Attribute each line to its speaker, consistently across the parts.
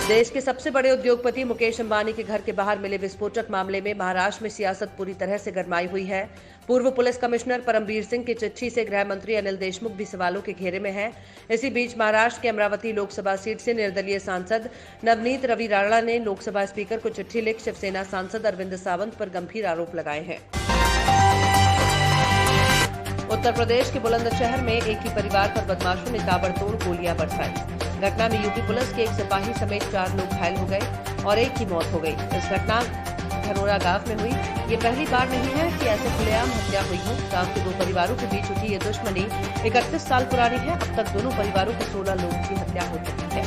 Speaker 1: देश के सबसे बड़े उद्योगपति मुकेश अंबानी के घर के बाहर मिले विस्फोटक मामले में महाराष्ट्र में सियासत पूरी तरह से गरमाई हुई है। पूर्व पुलिस कमिश्नर परमबीर सिंह की चिट्ठी से गृह मंत्री अनिल देशमुख भी सवालों के घेरे में हैं। इसी बीच महाराष्ट्र के अमरावती लोकसभा सीट से निर्दलीय सांसद नवनीत रवि राणा ने लोकसभा स्पीकर को चिट्ठी लिख शिवसेना सांसद अरविंद सावंत पर गंभीर आरोप लगाए हैं। उत्तर प्रदेश के बुलंदशहर में एक ही परिवार पर बदमाशों ने ताबड़तोड़ गोलियां बरसाई। घटना में यूपी पुलिस के एक सिपाही समेत 4 लोग घायल हो गए और एक की मौत हो गई। इस घटना धनोरा गांव में हुई। ये पहली बार नहीं है कि ऐसे खुलेआम हत्या हुई हो। गांव के 2 परिवारों के बीच उठी ये दुश्मनी 31 साल पुरानी है। अब तक दोनों परिवारों के 16 लोगों की हत्या हो चुकी है।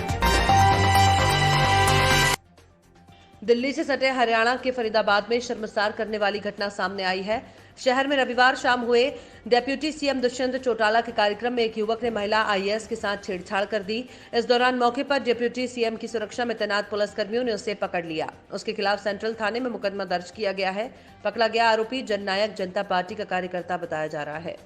Speaker 1: दिल्ली से सटे हरियाणा के फरीदाबाद में शर्मसार करने वाली घटना सामने आई है। शहर में रविवार शाम हुए डेप्यूटी सीएम दुष्यंत चौटाला के कार्यक्रम में एक युवक ने महिला आईएएस के साथ छेड़छाड़ कर दी। इस दौरान मौके पर डेप्यूटी सीएम की सुरक्षा में तैनात पुलिसकर्मियों ने उसे पकड़ लिया। उसके खिलाफ सेंट्रल थाने में मुकदमा दर्ज किया गया है। पकड़ा गया आरोपी जननायक जनता पार्टी का कार्यकर्ता बताया जा रहा है।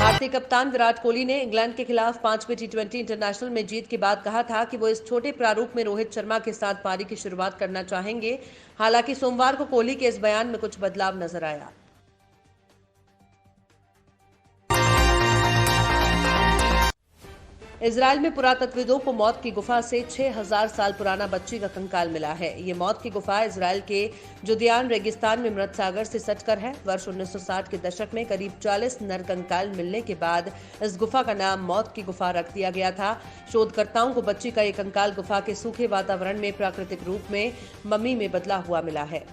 Speaker 1: भारतीय कप्तान विराट कोहली ने इंग्लैंड के खिलाफ 5वें टी20 इंटरनेशनल में जीत के बाद कहा था कि वो इस छोटे प्रारूप में रोहित शर्मा के साथ पारी की शुरुआत करना चाहेंगे। हालांकि सोमवार को कोहली के इस बयान में कुछ बदलाव नजर आया। इजरायल में पुरातत्वविदों को मौत की गुफा से 6000 साल पुराना बच्ची का कंकाल मिला है। ये मौत की गुफा इजरायल के जुदियान रेगिस्तान में मृत सागर से सटकर है। वर्ष 1960 के दशक में करीब 40 नर कंकाल मिलने के बाद इस गुफा का नाम मौत की गुफा रख दिया गया था। शोधकर्ताओं को बच्ची का ये कंकाल गुफा के सूखे वातावरण में प्राकृतिक रूप में मम्मी में बदला हुआ मिला है।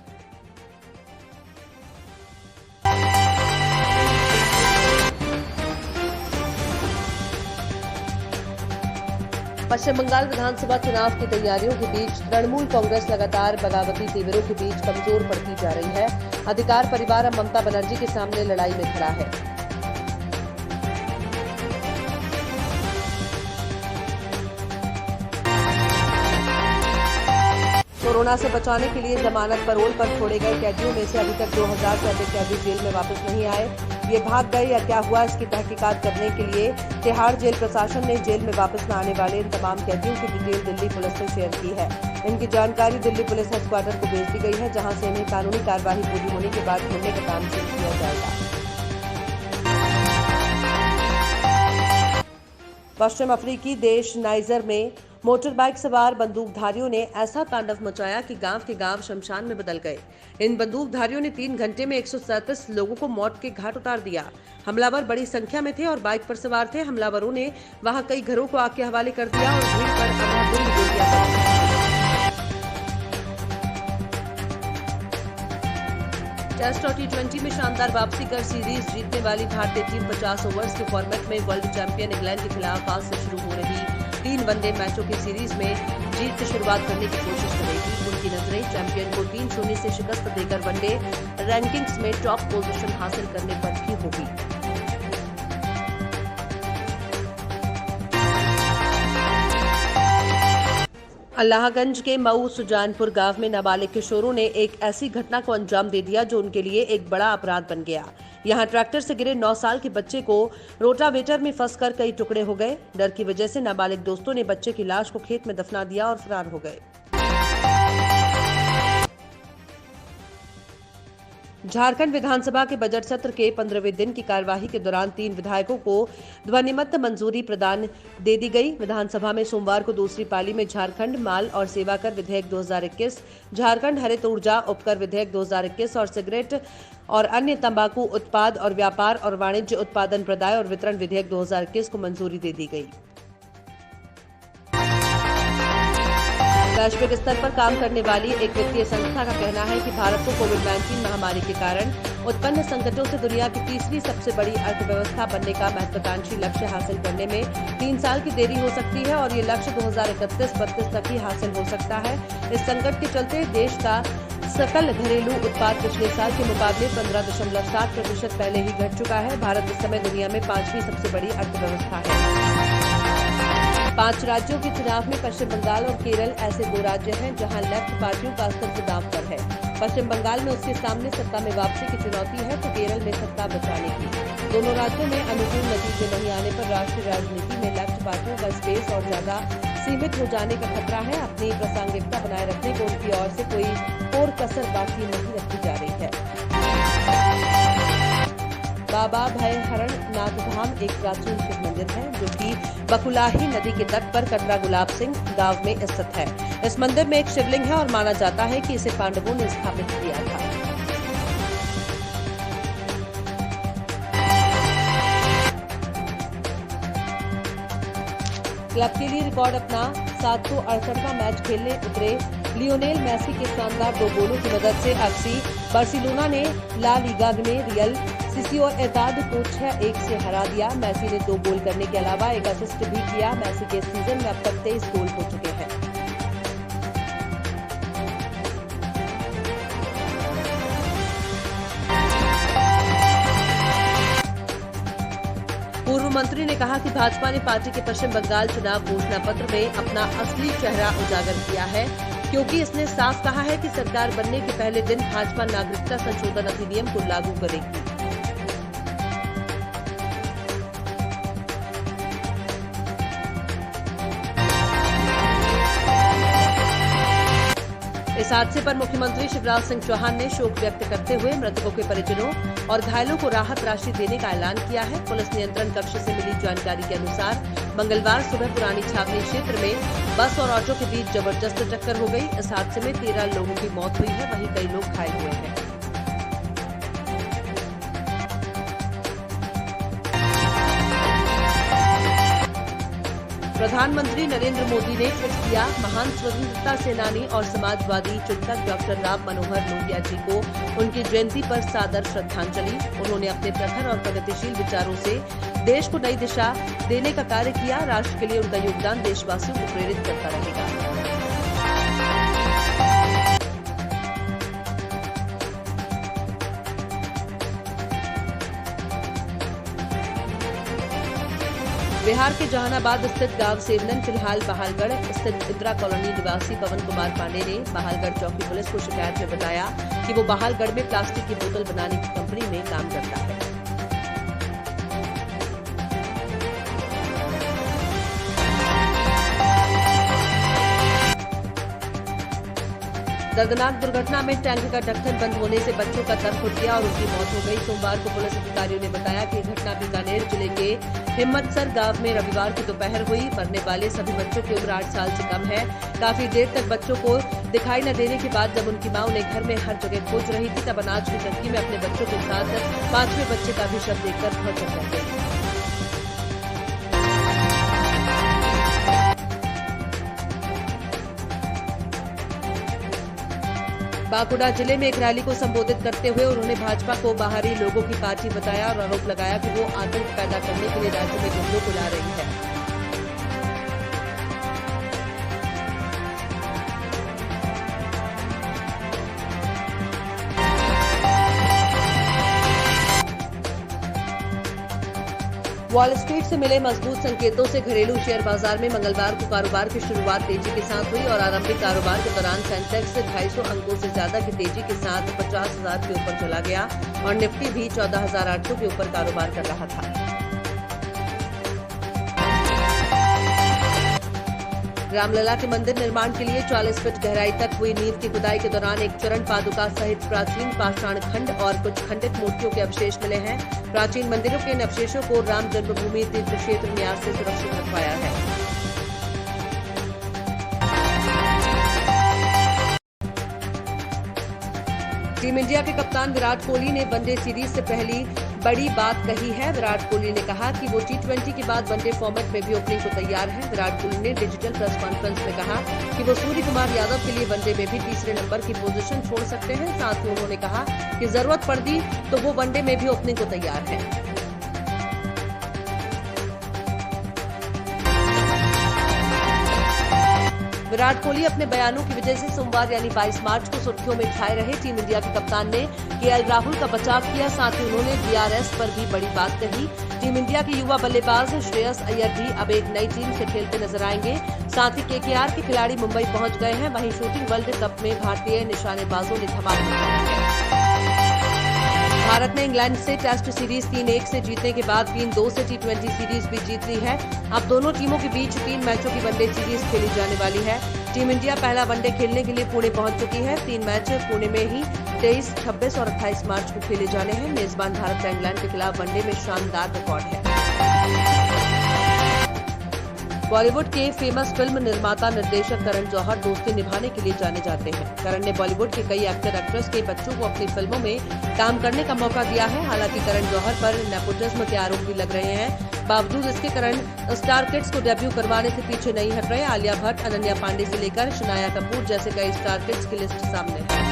Speaker 1: पश्चिम बंगाल विधानसभा चुनाव की तैयारियों के बीच तृणमूल कांग्रेस लगातार बगावती तेवरों के बीच कमजोर पड़ती जा रही है। अधिकार परिवार अब ममता बनर्जी के सामने लड़ाई में खड़ा है। कोरोना से बचाने के लिए जमानत पैरोल पर छोड़े गए कैदियों में से अभी तक 2000 से अधिक कैदी जेल में वापस नहीं आए। ये भाग गए या क्या हुआ, इसकी तहकीकात करने के लिए तिहाड़ जेल प्रशासन ने जेल में वापस न आने वाले इन तमाम कैदियों की डिटेल दिल्ली पुलिस से शेयर की है। इनकी जानकारी दिल्ली पुलिस हेडक्वार्टर को भेज दी गई है, जहां से इन्हें कानूनी कार्रवाई पूरी होने के बाद छोड़ने का काम शुरू किया जाएगा। पश्चिम अफ्रीकी देश नाइजर में मोटर बाइक सवार बंदूकधारियों ने ऐसा तांडव मचाया कि गांव के गांव शमशान में बदल गए। इन बंदूकधारियों ने 3 घंटे में 137 लोगों को मौत के घाट उतार दिया। हमलावर बड़ी संख्या में थे और बाइक पर सवार थे। हमलावरों ने वहां कई घरों को आग के हवाले कर दिया और भीड़ पर अंधाधुंध गोलियां चलाई। टेस्ट और टी20 में शानदार वापसी कर सीरीज जीतने वाली भारतीय टीम 50 ओवर्स के फॉर्मेट में वर्ल्ड चैंपियन इंग्लैंड के खिलाफ आज से शुरू हो रही 3 वनडे मैचों की सीरीज में जीत से शुरुआत करने की कोशिश करेगी। उनकी नजरें चैंपियन को 3-0 से शिकस्त देकर वनडे रैंकिंग्स में टॉप पोजीशन हासिल करने पर भी होगी। अल्लाहगंज के मऊ सुजानपुर गांव में नाबालिग किशोरों ने एक ऐसी घटना को अंजाम दे दिया जो उनके लिए एक बड़ा अपराध बन गया। यहां ट्रैक्टर से गिरे 9 साल के बच्चे को रोटावेटर में फंसकर कई टुकड़े हो गए। डर की वजह से नाबालिग दोस्तों ने बच्चे की लाश को खेत में दफना दिया और फरार हो गए। झारखंड विधानसभा के बजट सत्र के 15वें दिन की कार्यवाही के दौरान 3 विधायकों को ध्वनिमत मंजूरी प्रदान दे दी गई। विधानसभा में सोमवार को दूसरी पाली में झारखंड माल और सेवा कर विधेयक 2021, झारखंड हरित ऊर्जा उपकर विधेयक 2021 और सिगरेट और अन्य तंबाकू उत्पाद और व्यापार और वाणिज्य उत्पादन प्रदाय और वितरण विधेयक 2021 को मंजूरी दे दी गई। वैश्विक स्तर पर काम करने वाली एक वित्तीय संस्था का कहना है कि भारत को कोविड-19 महामारी के कारण उत्पन्न संकटों से दुनिया की तीसरी सबसे बड़ी अर्थव्यवस्था बनने का महत्वाकांक्षी लक्ष्य हासिल करने में 3 साल की देरी हो सकती है और ये लक्ष्य 2031-32 तक ही हासिल हो सकता है। इस संकट के चलते देश का सकल घरेलू उत्पाद पिछले साल के मुकाबले 15.7% पहले ही घट चुका है। भारत इस समय दुनिया में 5वीं सबसे बड़ी अर्थव्यवस्था है। 5 राज्यों के चुनाव में पश्चिम बंगाल और केरल ऐसे 2 राज्य हैं जहां लेफ्ट पार्टियों का अस्तित्व दांव पर है। पश्चिम बंगाल में उसके सामने सत्ता में वापसी की चुनौती है तो केरल में सत्ता बचाने की। दोनों राज्यों में अनुकूल नतीजे नहीं आने पर राष्ट्रीय राजनीति में लेफ्ट गेंदबाजों का स्पेस और ज्यादा सीमित हो जाने का खतरा है। अपनी प्रासंगिकता बनाए रखने को उनकी ओर से कोई और कसर बाकी नहीं रखी जा रही है। बाबा भयहरण नाथ धाम एक प्राचीन शिव मंदिर है जो कि बकुलाही नदी के तट पर कटरा गुलाब सिंह गांव में स्थित है। इस मंदिर में एक शिवलिंग है और माना जाता है कि इसे पांडवों ने स्थापित किया था। क्लब के लिए रिकॉर्ड अपना 768वां मैच खेलने उतरे लियोनेल मेसी के शानदार 2 गोलों की मदद से एफसी बार्सिलोना ने ला लीगा में रियल सोसिएदाद को 6-1 से हरा दिया। मेसी ने 2 गोल करने के अलावा एक असिस्ट भी किया। मेसी के सीजन में अब तक 23 गोल हो चुके हैं। पूर्व मंत्री ने कहा कि भाजपा ने पार्टी के पश्चिम बंगाल चुनाव घोषणा पत्र में अपना असली चेहरा उजागर किया है, क्योंकि इसने साफ कहा है कि सरकार बनने के पहले दिन भाजपा नागरिकता संशोधन अधिनियम को लागू करेगी। इस हादसे पर मुख्यमंत्री शिवराज सिंह चौहान ने शोक व्यक्त करते हुए मृतकों के परिजनों और घायलों को राहत राशि देने का ऐलान किया है। पुलिस नियंत्रण कक्ष से मिली जानकारी के अनुसार मंगलवार सुबह पुरानी छावनी क्षेत्र में बस और ऑटो के बीच जबरदस्त टक्कर हो गई। इस हादसे में 13 लोगों की मौत हुई है, वहीं कई लोग घायल हुए हैं। प्रधानमंत्री नरेंद्र मोदी ने ट्वीट किया, महान स्वतंत्रता सेनानी और समाजवादी चिंतक डॉक्टर राम मनोहर लोहिया जी को उनकी जयंती पर सादर श्रद्धांजलि। उन्होंने अपने प्रखर और प्रगतिशील विचारों से देश को नई दिशा देने का कार्य किया। राष्ट्र के लिए उनका योगदान देशवासियों को प्रेरित करता रहेगा। बिहार के जहानाबाद स्थित गांव सेवनन फिलहाल बहालगढ़ स्थित इंदिरा कॉलोनी निवासी पवन कुमार पांडे ने बहालगढ़ चौकी पुलिस को शिकायत में बताया कि वो बहालगढ़ में प्लास्टिक की बोतल बनाने की कंपनी में काम करता है। दर्दनाक दुर्घटना में टैंक का ढक्कन बंद होने से बच्चों का दम घुट गया और उनकी मौत हो गई। सोमवार को पुलिस अधिकारियों ने बताया कि घटना बीकानेर जिले के हिम्मतसर गांव में रविवार की दोपहर हुई। मरने वाले सभी बच्चों की उम्र 8 साल से कम है। काफी देर तक बच्चों को दिखाई न देने के बाद जब उनकी मां उन्हें घर में हर जगह खोज रही थी, तब अनाज की टंकी में अपने बच्चों के साथ 5वें बच्चे का भी शव देखकर भौचक रह गई। बांकुड़ा जिले में एक रैली को संबोधित करते हुए उन्होंने भाजपा को बाहरी लोगों की पार्टी बताया और आरोप लगाया कि वो आतंक पैदा करने के लिए राज्य में गुंडों को ला रही है। वॉल स्ट्रीट से मिले मजबूत संकेतों से घरेलू शेयर बाजार में मंगलवार को कारोबार की शुरुआत तेजी के साथ हुई और आरंभिक कारोबार के दौरान सेंसेक्स 250 अंकों से ज्यादा की तेजी के साथ 50,000 के ऊपर चला गया और निफ्टी भी 14,800 के ऊपर कारोबार कर रहा था। रामलला के मंदिर निर्माण के लिए 40 फीट गहराई तक हुई नींव की खुदाई के दौरान एक चरण पादुका सहित प्राचीन पाषाण खंड और कुछ खंडित मूर्तियों के अवशेष मिले हैं। प्राचीन मंदिरों के इन अवशेषों को राम जन्मभूमि तीर्थ क्षेत्र न्यास से सुरक्षित रखवाया है। टीम इंडिया के कप्तान विराट कोहली ने वनडे सीरीज से पहली बड़ी बात कही है। विराट कोहली ने कहा कि वो T20 के बाद वनडे फॉर्मेट में भी ओपनिंग को तैयार है। विराट कोहली ने डिजिटल प्रेस कॉन्फ्रेंस में कहा कि वो सूर्य कुमार यादव के लिए वनडे में भी तीसरे नंबर की पोजीशन छोड़ सकते हैं। साथ ही उन्होंने कहा कि जरूरत पड़ती तो वो वनडे में भी ओपनिंग को तैयार है। विराट कोहली अपने बयानों की वजह से सोमवार यानी 22 मार्च को सुर्खियों में छाए रहे। टीम इंडिया के कप्तान ने केएल राहुल का बचाव किया। साथ ही उन्होंने DRS पर भी बड़ी बात कही। टीम इंडिया के युवा बल्लेबाज श्रेयस अय्यर भी अब एक नई टीम से खेलते नजर आएंगे। साथ ही KKR के खिलाड़ी मुंबई पहुंच गए हैं। वहीं शूटिंग वर्ल्ड कप में भारतीय निशानेबाजों ने धमाल मचाया है। भारत ने इंग्लैंड से टेस्ट सीरीज 3-1 से जीतने के बाद 3-2 से T20 सीरीज भी जीत ली है। अब दोनों टीमों के बीच 3 मैचों की वनडे सीरीज खेली जाने वाली है। टीम इंडिया पहला वनडे खेलने के लिए पुणे पहुंच चुकी है। 3 मैच पुणे में ही 23, 26 और 28 मार्च को खेले जाने हैं। मेजबान भारत का इंग्लैंड के खिलाफ वनडे में शानदार रिकॉर्ड है। बॉलीवुड के फेमस फिल्म निर्माता निर्देशक करण जौहर दोस्ती निभाने के लिए जाने जाते हैं। करण ने बॉलीवुड के कई एक्टर एक्ट्रेस के बच्चों को अपनी फिल्मों में काम करने का मौका दिया है। हालांकि करण जौहर पर नेपोटिज्म के आरोप भी लग रहे हैं। बावजूद इसके करण स्टार किड्स को डेब्यू करवाने से पीछे नहीं हट रहे। आलिया भट्ट, अनन्या पांडे से लेकर शनाया कपूर जैसे कई स्टार किड्स की लिस्ट सामने है।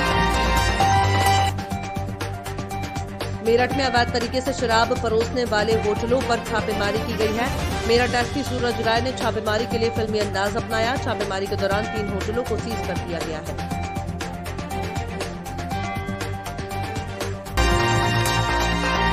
Speaker 1: मेरठ में अवैध तरीके से शराब परोसने वाले होटलों पर छापेमारी की गई है। मेरठ एसपी सूरज राय ने छापेमारी के लिए फिल्मी अंदाज अपनाया। छापेमारी के दौरान 3 होटलों को सीज कर दिया गया है।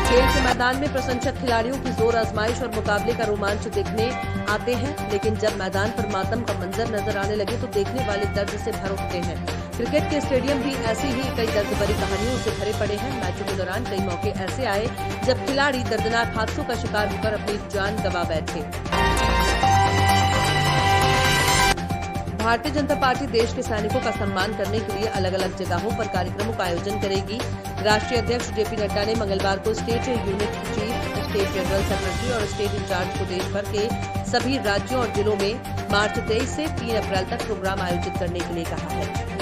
Speaker 1: खेल के मैदान में प्रशंसक खिलाड़ियों की जोर आजमाइश और मुकाबले का रोमांच देखने आते हैं, लेकिन जब मैदान पर मातम का मंजर नजर आने लगे तो देखने वाले दर्द से भर उठते हैं। क्रिकेट के स्टेडियम भी ऐसी ही कई दर्द भरी कहानियों से भरे पड़े हैं। मैचों के दौरान कई मौके ऐसे आए जब खिलाड़ी दर्दनाक हादसों का शिकार होकर अपनी जान गंवा बैठे। भारतीय जनता पार्टी देश के सैनिकों का सम्मान करने के लिए अलग अलग जगहों पर कार्यक्रमों का आयोजन करेगी। राष्ट्रीय अध्यक्ष जेपी नड्डा ने मंगलवार को state unit chief, state general secretary और स्टेट इंचार्ज को देश भर के सभी राज्यों और जिलों में मार्च 23 से 3 अप्रैल तक प्रोग्राम आयोजित करने के लिए कहा है।